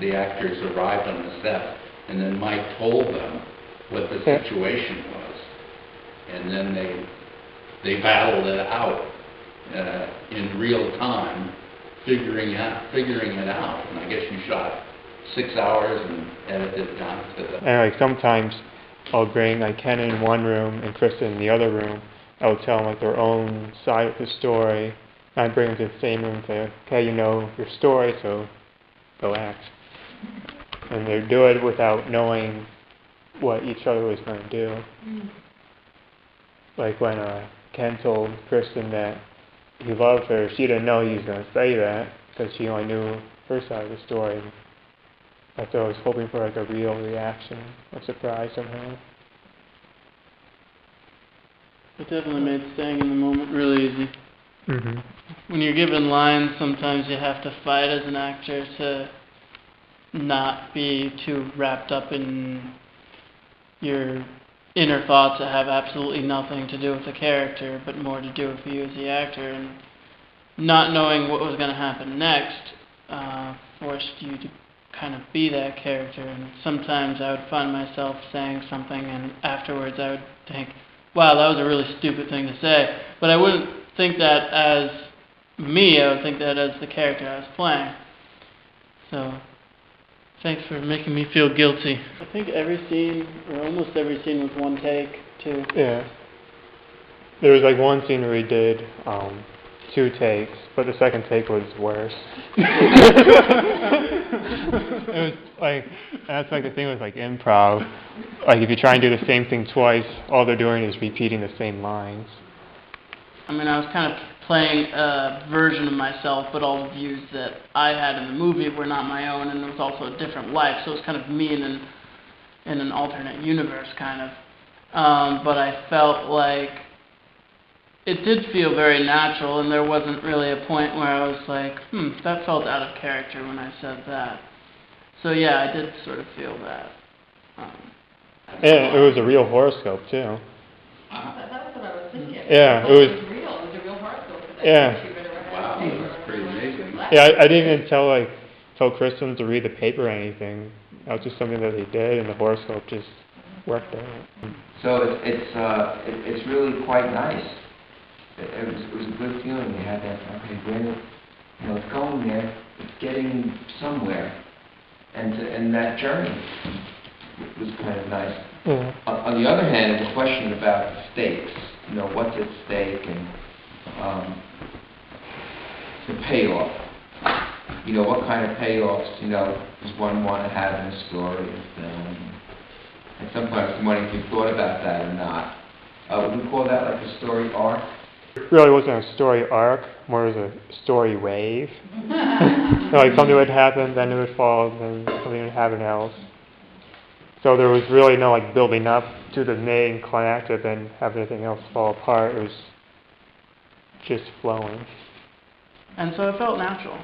the actors arrived on the set, and then Mike told them what the situation was, and then they battled it out in real time, figuring it out. And I guess you shot 6 hours and edited it down to the... And like sometimes I'll bring like Ken in one room and Kristen in the other room. I'll tell them like their own side of the story. And I bring them to the same room and say, okay, you know your story, so go act. And they do it without knowing what each other was going to do. Like when Ken told Kristen that he loved her, she didn't know he was going to say that because she only knew her side of the story. I thought I was hoping for like a real reaction, a surprise somehow. It definitely made staying in the moment really easy. Mm-hmm. When you're given lines, sometimes you have to fight as an actor to not be too wrapped up in your inner thoughts that have absolutely nothing to do with the character, but more to do with you as the actor. And not knowing what was going to happen next forced you to kind of be that character. And sometimes I would find myself saying something, and afterwards I would think, wow, that was a really stupid thing to say. But I wouldn't think that as me, I would think that as the character I was playing. So, thanks for making me feel guilty. I think every scene, or almost every scene, was one take, too. Yeah. There was like one scene where we did 2 takes, but the second take was worse. It was like, that's like the thing with like improv. Like if you try and do the same thing twice, all they're doing is repeating the same lines. I mean, I was kind of playing a version of myself, but all the views that I had in the movie were not my own, and it was also a different life, so it was kind of me in an alternate universe, kind of. But I felt like it did feel very natural, and there wasn't really a point where I was like, that felt out of character when I said that. So yeah, I did sort of feel that. Yeah, it was a real horoscope too. That was what I was thinking. Yeah, It was real. It was a real horoscope. Yeah. Wow, that's pretty amazing. Yeah, I didn't even tell Kristen to read the paper or anything. That was just something that they did, and the horoscope just worked out. So it's really quite nice. It was a good feeling. You had that, okay, it's going there, it's getting somewhere, and that journey was kind of nice. Yeah. On the other hand, it's a question about the stakes. What's at stake and the payoff. What kind of payoffs, does one want to have in a story or film? And sometimes I'm wondering if you thought about that or not. Would we call that like a story arc? It really wasn't a story arc, more as a story wave. Like something would happen, then it would fall, then something would happen else. So there was really no like building up to the main climactic and then have everything else fall apart. It was just flowing. And so it felt natural.